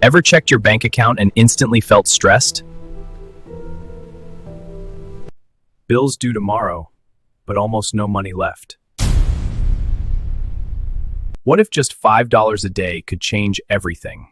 Ever checked your bank account and instantly felt stressed? Bills due tomorrow, but almost no money left. What if just $5 a day could change everything?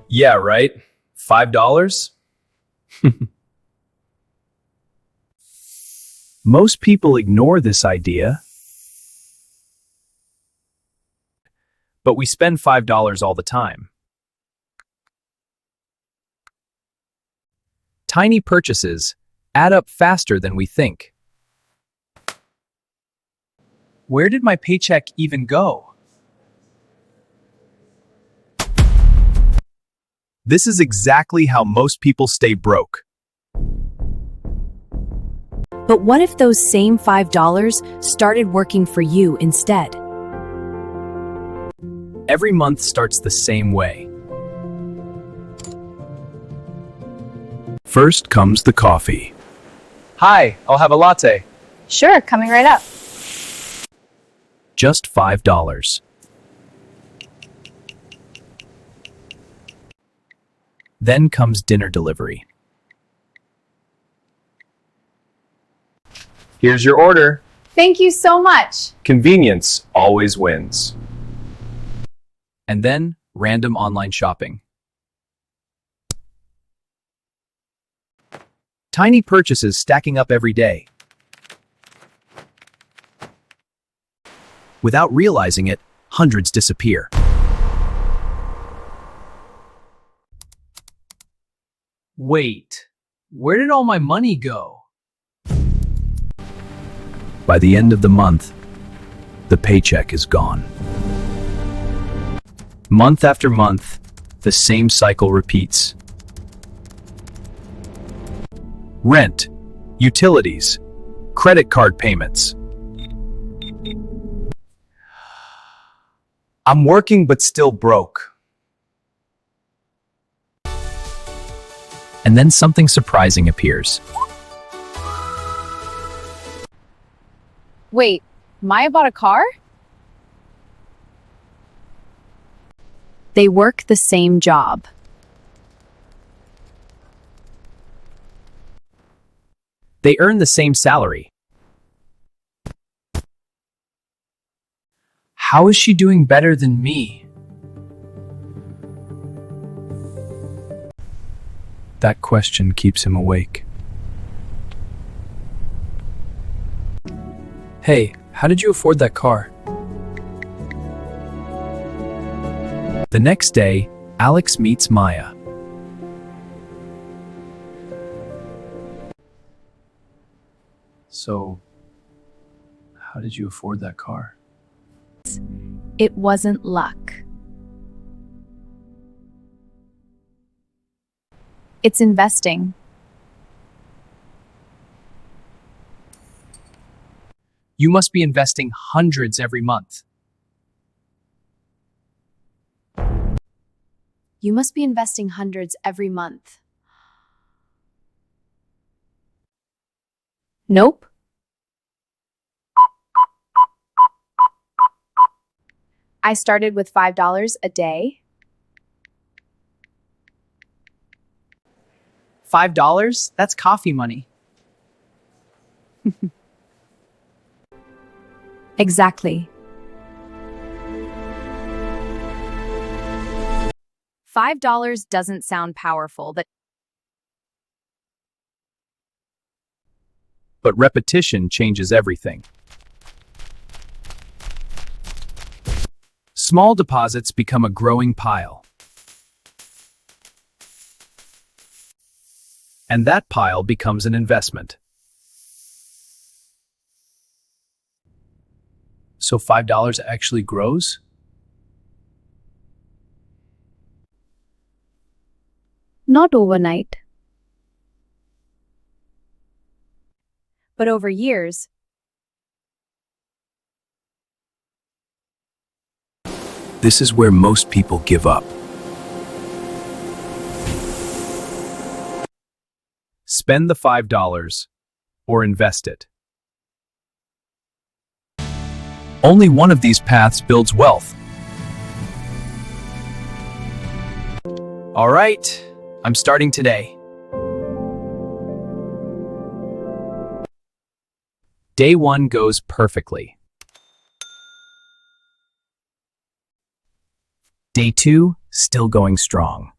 Yeah, right? $5? Most people ignore this idea, but we spend $5 all the time. Tiny purchases add up faster than we think. Where did my paycheck even go? This is exactly how most people stay broke. But what if those same $5 started working for you instead? Every month starts the same way. First comes the coffee. Hi, I'll have a latte. Sure, coming right up. Just $5. Then comes dinner delivery. Here's your order. Thank you so much. Convenience always wins. And then random online shopping. Tiny purchases stacking up every day. Without realizing it, hundreds disappear. Wait, where did all my money go? By the end of the month, the paycheck is gone. Month after month, the same cycle repeats. Rent, utilities, credit card payments. I'm working but still broke. And then something surprising appears. Wait, Maya bought a car? They work the same job. They earn the same salary. How is she doing better than me? That question keeps him awake. Hey, how did you afford that car? The next day, Alex meets Maya. So, how did you afford that car? It wasn't luck. It's investing. You must be investing hundreds every month. You must be investing hundreds every month. Nope. I started with $5 a day. $5? That's coffee money. Exactly. $5 doesn't sound powerful, But repetition changes everything. Small deposits become a growing pile. And that pile becomes an investment. So $5 actually grows? Not overnight. but over years, This is where most people give up. Spend the $5 or invest it. Only one of these paths builds wealth. All right, I'm starting today. Day 1 goes perfectly. Day 2, still going strong.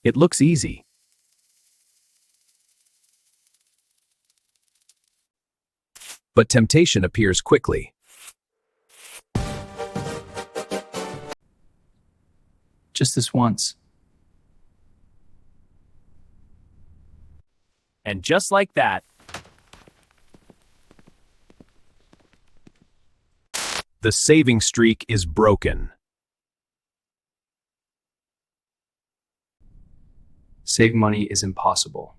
It looks easy. But temptation appears quickly. Just this once. And just like that, the saving streak is broken. Saving money is impossible.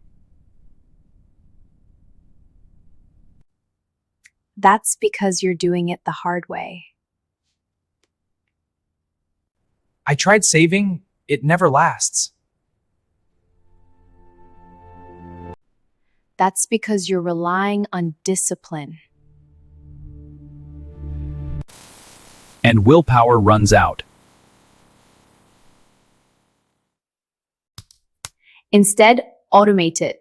That's because you're doing it the hard way. I tried saving, it never lasts. That's because you're relying on discipline. And willpower runs out. Instead, automate it.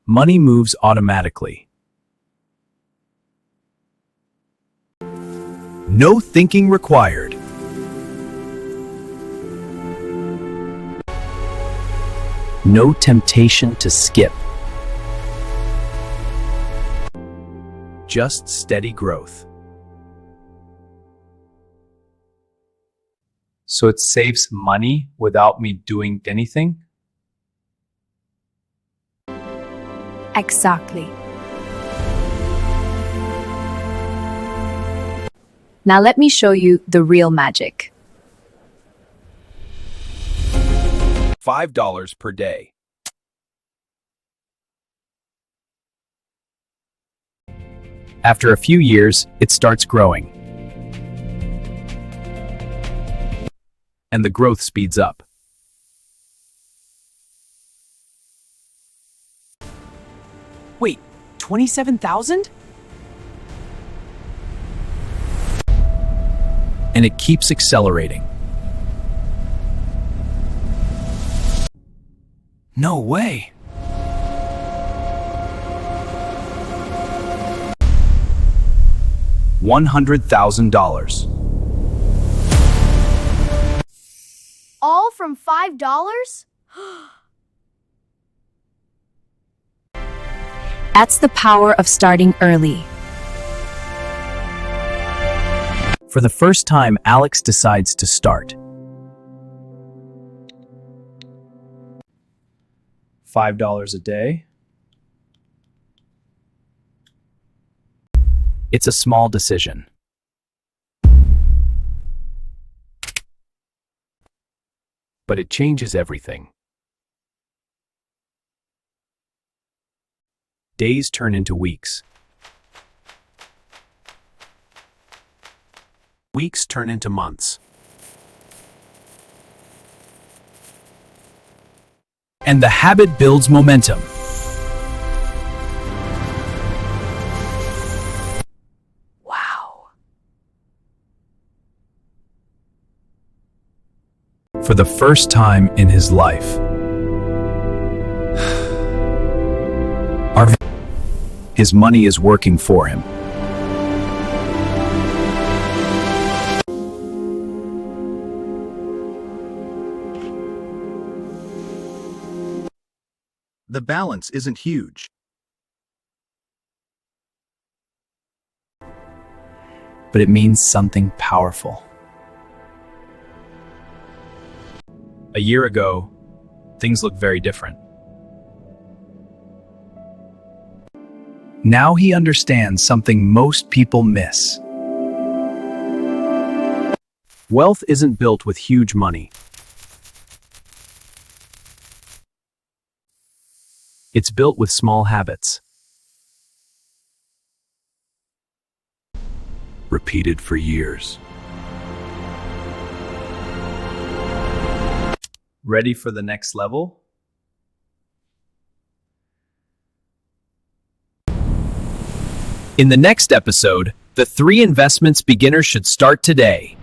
Money moves automatically. No thinking required. No temptation to skip. Just steady growth. So it saves money without me doing anything? Exactly. Now let me show you the real magic. $5 per day. After a few years, it starts growing. And the growth speeds up. Wait, 27,000? And it keeps accelerating. No way. $100,000. All from $5? That's the power of starting early. For the first time, Alex decides to start. $5 a day. It's a small decision. But it changes everything. Days turn into weeks. Weeks turn into months. And the habit builds momentum. Wow. For the first time in his life, his money is working for him. The balance isn't huge. But it means something powerful. A year ago, things looked very different. Now he understands something most people miss. Wealth isn't built with huge money. It's built with small habits. Repeated for years. Ready for the next level? In the next episode, The 3 investments beginners should start today.